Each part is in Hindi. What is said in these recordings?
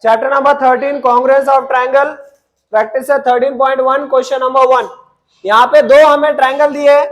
Chapter number 13 congruence of triangle, practice है 13.1 क्वेश्चन नंबर 1। यहाँ पे दो हमें ट्रायंगल दिए हैं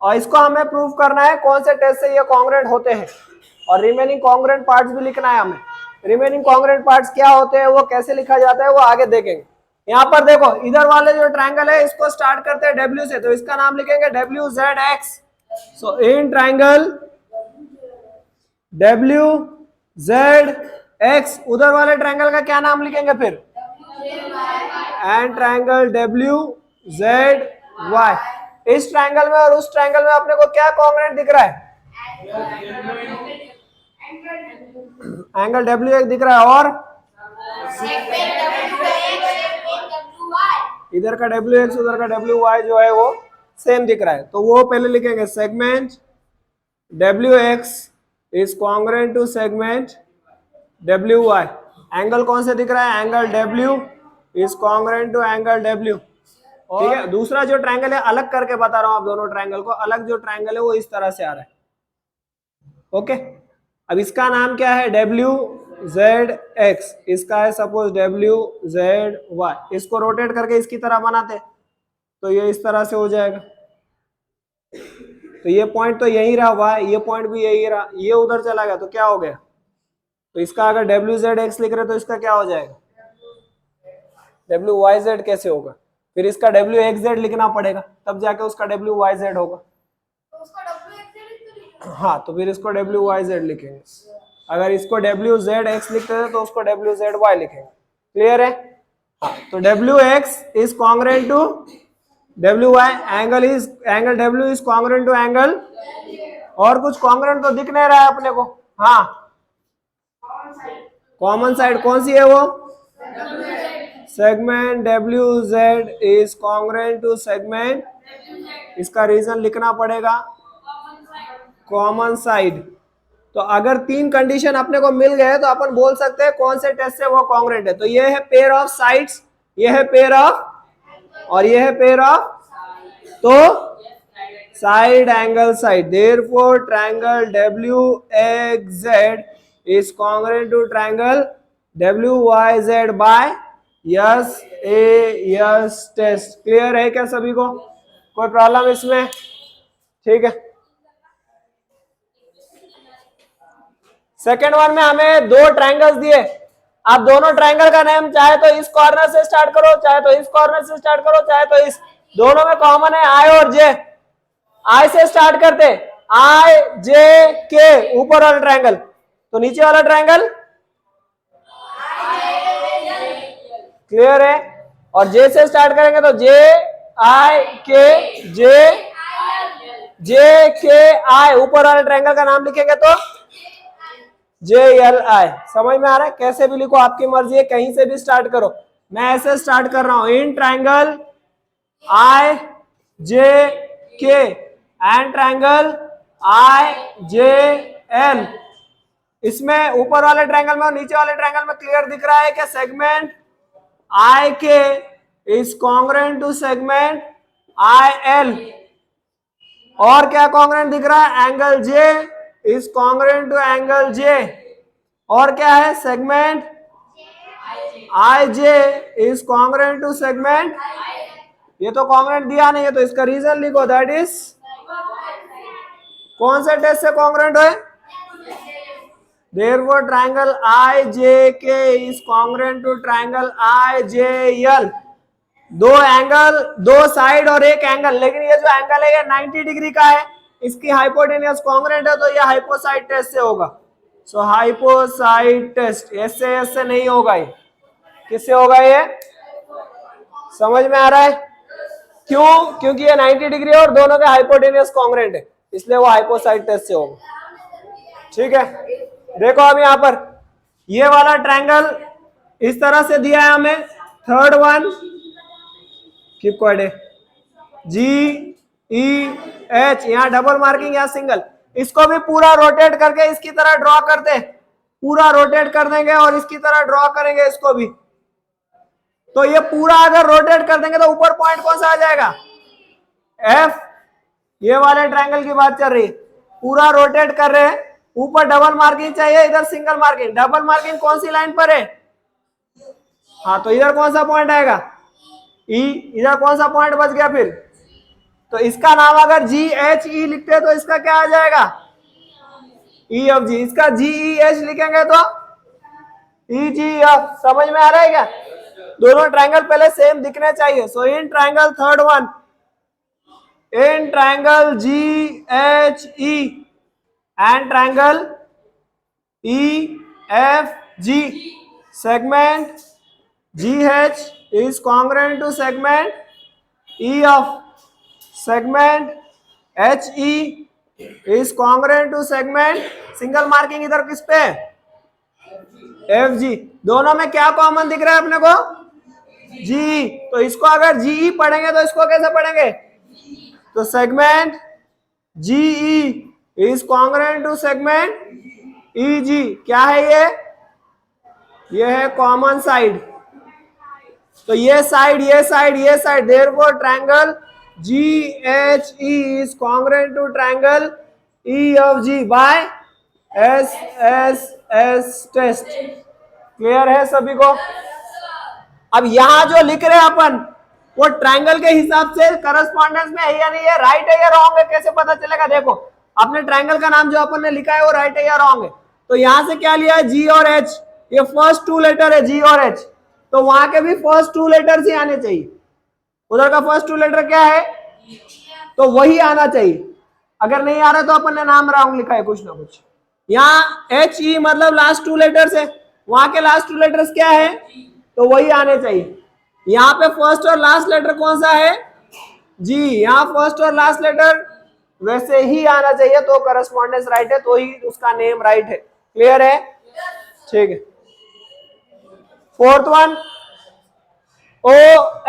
और इसको हमें प्रूव करना है कौन से टेस्ट से ये कांग्रेंट होते हैं और रिमेनिंग कांग्रेंट पार्ट्स भी लिखना है हमें। रिमेनिंग कांग्रेंट पार्ट्स क्या होते हैं, वो कैसे लिखा जाता है, वो आगे देखेंगे। यहाँ पर देखो, इधर वाले जो ट्रायंगल है इसको स्टार्ट करते हैं डब्ल्यू से, तो इसका नाम लिखेंगे W Z X. So in triangle W Z X, उधर वाले ट्रायंगल का क्या नाम लिखेंगे फिर, and triangle W Z Y. इस ट्रायंगल में और उस ट्रायंगल में अपने को क्या कांग्रेंट दिख रहा है, एंगल डब्ल्यू एक्स दिख रहा है और इधर का डब्ल्यू एक्स उधर का डब्ल्यू वाई जो है वो सेम दिख रहा है, तो वो पहले लिखेंगे segment W X is congruent to segment W Y. Angle कौन से दिख रहा है, angle W is congruent to angle W. ठीक है, दूसरा जो ट्रायंगल है अलग करके बता रहा हूं आप दोनों ट्रायंगल को, अलग जो ट्रायंगल है वो इस तरह से आ रहा है। ओके, अब इसका नाम क्या है, डब्ल्यू जेड एक्स, इसका है सपोज डब्ल्यू जेड वाई। इसको रोटेट करके इसकी तरह बनाते तो ये इस तरह से हो जाएगा, तो ये पॉइंट तो यही रहा वाई, ये पॉइंट भी यही रहा, ये उधर चला गया तो क्या हो गया, तो इसका अगर डब्ल्यू जेड एक्स लिख रहे तो इसका क्या हो जाएगा, डब्ल्यू वाई जेड कैसे होगा, फिर इसका डब्ल्यू एक्स जेड लिखना पड़ेगा तब जाके उसका डब्ल्यू वाई जेड होगा। हाँ, तो फिर इसको डब्ल्यू वाई जेड लिखेंगे, अगर इसको डब्ल्यू जेड एक्स लिखते थे तो उसको डब्ल्यू जेड वाई लिखेंगे। क्लियर है? हाँ, तो W X is congruent to W Y, angle W is congruent to angle, और कुछ कांग्रेंट तो दिख नहीं रहा है अपने को। हाँ, कॉमन साइड कौन सी है वो, segment W Z is congruent to segment, इसका रीजन लिखना पड़ेगा कॉमन साइड। तो अगर तीन कंडीशन अपने को मिल गए तो अपन बोल सकते हैं कौन से टेस्ट से वो कांग्रेंट है। तो ये है पेयर ऑफ साइड्स, ये है पेयर ऑफ, और ये है पेयर ऑफ, तो side angle side, therefore triangle W X Z is congruent to triangle W Y Z by S A S test. Clear है क्या सभी को, कोई प्रॉब्लम इसमें? ठीक है, सेकेंड वन में हमें दो ट्रायंगल्स दिए, आप दोनों ट्रायंगल का नेम चाहे तो इस कॉर्नर से स्टार्ट करो, चाहे तो इस कॉर्नर से स्टार्ट करो, चाहे तो इस, दोनों में कॉमन है आई और जे। आई से स्टार्ट करते, आई जे के, ऊपर वाला ट्रायंगल, तो नीचे वाला ट्रायंगल क्लियर है, और जे से स्टार्ट करेंगे तो जे आई के, जे के आई, ऊपर वाले ट्रायंगल का नाम लिखेंगे तो जे एल आई। समझ में आ रहा है? कैसे भी लिखो आपकी मर्जी है, कहीं से भी स्टार्ट करो, मैं ऐसे स्टार्ट कर रहा हूं, इन ट्रायंगल आई जे के and triangle I J L. इसमें ऊपर वाले ट्रायंगल में और नीचे वाले ट्रायंगल में क्लियर दिख रहा है कि segment I K is congruent to segment I L, और क्या कांग्रेंट दिख रहा है, angle J is congruent to angle J, और क्या है, segment I J is congruent to segment, ये तो कांग्रेंट दिया नहीं है तो इसका रीजन लिखो, दैट इज कौन से टेस्ट से कांग्रेंट है, therefore triangle IJK is congruent to triangle IJL। दो एंगल, दो साइड और एक एंगल, लेकिन ये जो एंगल है ये 90 डिग्री का है, इसकी हाइपोटेन्यूज कांग्रेंट है तो ये हाइपोसाइड टेस्ट से होगा। सो हाइपोसाइड टेस्ट एस से नहीं होगा, ये किससे होगा, ये समझ में आ रहा है? क्यों? क्योंकि ये 90 डिग्री और दोनों के हाइपोटेन्यूज कांग्रेंट है, इसलिए वो हाइपोसाइड टेस्ट से होगा। ठीक है, देखो अब यहां पर ये वाला ट्रायंगल इस तरह से दिया है हमें, थर्ड वन कीप क्वाइट, जी ई एच, यहां डबल मार्किंग या सिंगल, इसको भी पूरा रोटेट करके इसकी तरह ड्रॉ करते, पूरा रोटेट कर देंगे और इसकी तरह ड्रॉ करेंगे इसको भी, तो ये पूरा अगर रोटेट कर देंगे तो ऊपर पॉइंट कौन सा आ जाएगा, एफ। ये वाले ट्रायंगल की बात चल रही है, पूरा रोटेट कर रहे हैं, ऊपर डबल मार्किंग चाहिए, इधर सिंगल मार्किंग। डबल मार्किंग कौन सी लाइन पर है, हाँ, तो इधर कौन सा पॉइंट आएगा? ई। इधर कौन सा पॉइंट बच गया फिर? तो इसका नाम अगर जी एच ई लिखते हैं तो इसका क्या आ जाएगा? ई ऑफ जी। इसका जी ई एच लिखेंगे तो ई जी एफ। समझ में आ रहा है क्या? दोनों ट्रायंगल पहले सेम दिखने चाहिए। So in triangle third one, in triangle G H E and triangle E F G, segment GH is congruent to segment E of segment HE is congruent to segment, single marking इधर किस पे? FG। दोनों में क्या कॉमन दिख रहा है अपने को? जी। तो इसको अगर GE पढ़ेंगे तो इसको कैसे पढ़ेंगे? तो segment GE is congruent to segment EG। क्या है ये है कॉमन साइड। तो ये साइड, ये साइड, ये side, therefore triangle GHE is congruent to triangle EFG by SSS test. Clear है सभी को? अब यहां जो लिख रहे हैं अपन वो ट्रायंगल के हिसाब से करस्पॉन्डेंस में है या नहीं है, राइट है या रॉन्ग है, कैसे पता चलेगा? देखो, अपने ट्रायंगल का नाम जो अपन ने लिखा है वो राइट है या रॉन्ग है। तो यहां से क्या लिया है? जी और एच। ये फर्स्ट टू लेटर है जी और एच, तो वहां के भी फर्स्ट टू लेटर ही आने चाहिए। उधर का फर्स्ट टू लेटर क्या है? तो वही आना चाहिए। अगर नहीं आ रहा तो अपन ने नाम रॉन्ग लिखा है कुछ ना कुछ। यहाँ एच ई मतलब लास्ट टू लेटर्स है, वहां के लास्ट टू लेटर्स क्या है? तो वही आने चाहिए। यहाँ पे फर्स्ट और लास्ट लेटर कौन सा है? जी। यहाँ फर्स्ट और लास्ट लेटर वैसे ही आना चाहिए, तो करस्पॉन्डेंस राइट है, तो ही उसका नेम राइट है। क्लियर है? ठीक है। Fourth one, O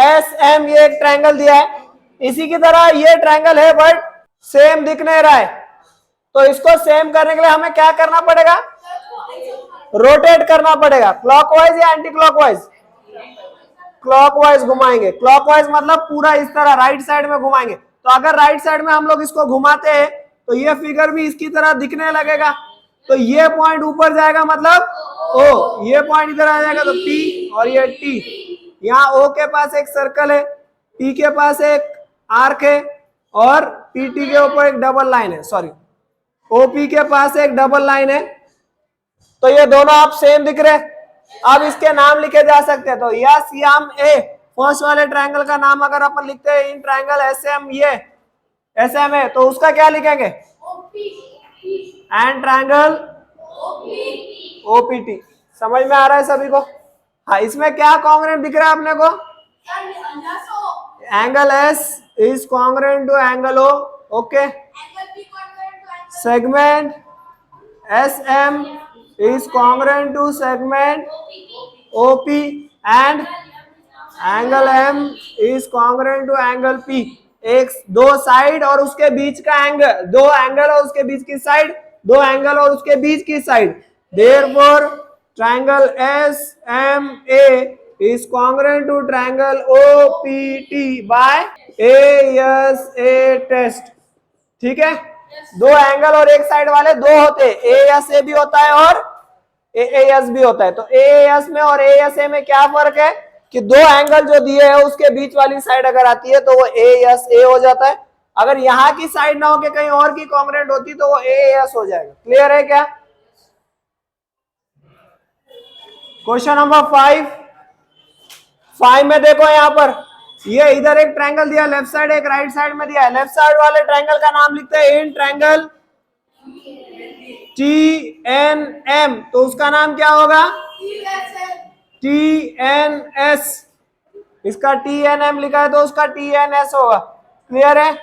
S M, ये एक ट्रायंगल दिया है। इसी की तरह ये ट्रायंगल है बट सेम दिख नहीं रहा है, तो इसको सेम करने के लिए हमें क्या करना पड़ेगा? रोटेट करना पड़ेगा। क्लॉकवाइज या एंटी क्लॉकवाइज? क्लॉकवाइज घुमाएंगे। क्लॉकवाइज मतलब पूरा इस तरह राइट साइड में घुमाएंगे। तो अगर राइट साइड में हम लोग इसको घुमाते हैं तो ये फिगर भी इसकी तरह दिखने लगेगा। तो ये पॉइंट ऊपर जाएगा मतलब ओ, ये पॉइंट इधर आ जाएगा तो P और ये T। यहाँ O के पास एक सर्कल है, P के पास एक आर्क है और PT के ऊपर एक डबल लाइन है, सॉरी OP के पास एक डबल लाइन है। तो ये दोनों आप सेम दिख रहे हैं। अब इसके नाम लिखे जा सकते हैं। तो यस एम ए, फर्स्ट वाले ट्रायंगल का नाम अगर अपन लिखते हैं इन ट्रायंगल SM, ये SM है, तो उसका क्या लिखेंगे? And triangle OPT। समझ में आ रहा है सभी को? हाँ, इसमें क्या कॉन्ग्रुएंट दिख रहा है अपने को? Angle S is congruent to angle O। Okay. Segment SM is congruent to segment OP and angle M is congruent to angle P। एक दो साइड और उसके बीच का एंगल, दो एंगल और उसके बीच की साइड, दो एंगल और उसके बीच की side. Therefore triangle SMA is congruent to triangle OPT by ASA test। ठीक है? दो एंगल और एक साइड वाले दो होते हैं, ASA भी होता है और AAS भी होता है। तो AAS में और ASA में क्या फर्क है कि दो एंगल जो दिए हैं उसके बीच वाली साइड अगर आती है तो वो ASA हो जाता है। अगर यहाँ की साइड ना हो के कहीं और की कॉन्ग्रुएंट होती तो वो AAS हो जाएगा। क्लियर है क्या? क्वेश्चन नंबर 5 में देखो, यहाँ पर ये इधर एक ट्रायंगल दिया लेफ्ट साइड, एक राइट साइड में दिया है। लेफ्ट साइड वाले ट्रायंगल का नाम लिखते हैं इन ट्रायंगल TNM, तो उसका नाम क्या होगा? TNS। इसका TNM लिखा है तो उसका TNS होगा। क्लियर है?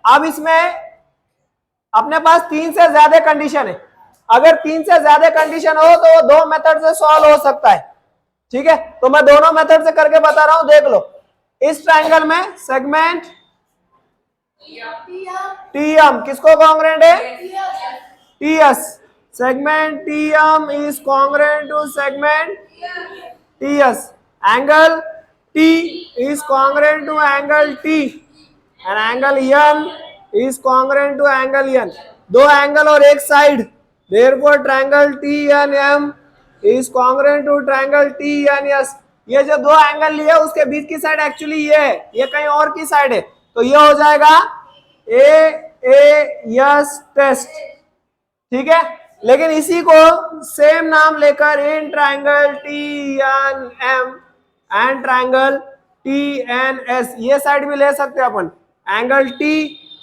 अब इसमें अपने पास 3 से ज्यादा कंडीशन है। अगर 3 से ज्यादा कंडीशन हो तो वो दो मेथड से सॉल्व हो सकता है। ठीक है? तो मैं दोनों मेथड से करके बता रहा हूं, देख लो। इस ट्रायंगल में सेगमेंट TM किसको कॉन्ग्रुएंट है? TS। Segment TM is congruent to segment TS। Angle T is congruent to angle T and angle N is congruent to angle N। दो एंगल और एक side, therefore triangle TNM is congruent to triangle TNS ये जो दो एंगल लिए उसके बीच की साइड एक्चुअली ये है, ये कहीं और की साइड है, तो ये हो जाएगा AAS टेस्ट, ठीक है। लेकिन इसी को सेम नाम लेकर in triangle TNM and triangle TNS ये साइड भी ले सकते हैं अपन। Angle T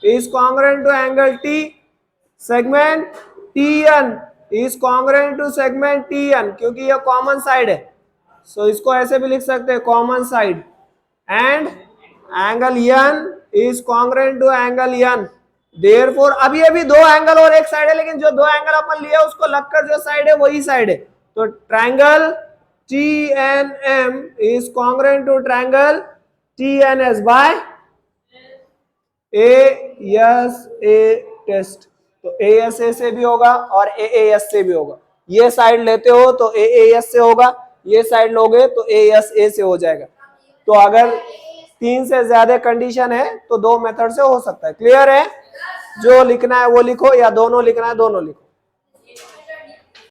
is congruent to angle T, segment TN is congruent to segment TN, क्योंकि ये कॉमन साइड है, सो इसको ऐसे भी लिख सकते हैं common side. And angle N is congruent to angle N, therefore अब ये भी दो एंगल और एक साइड है, लेकिन जो दो एंगल अपन लिया उसको लगकर जो साइड है वही साइड है, तो triangle TNM is congruent to triangle TNS by ASA test. तो ASA से भी होगा और AAS से भी होगा। ये साइड लेते हो तो AAS से होगा, ये साइड लोगे तो ASA से हो जाएगा। तो अगर 3 से ज्यादा कंडीशन है तो 2 मेथड से हो सकता है। क्लियर है? जो लिखना है वो लिखो या दोनों लिखना है दोनों लिखो।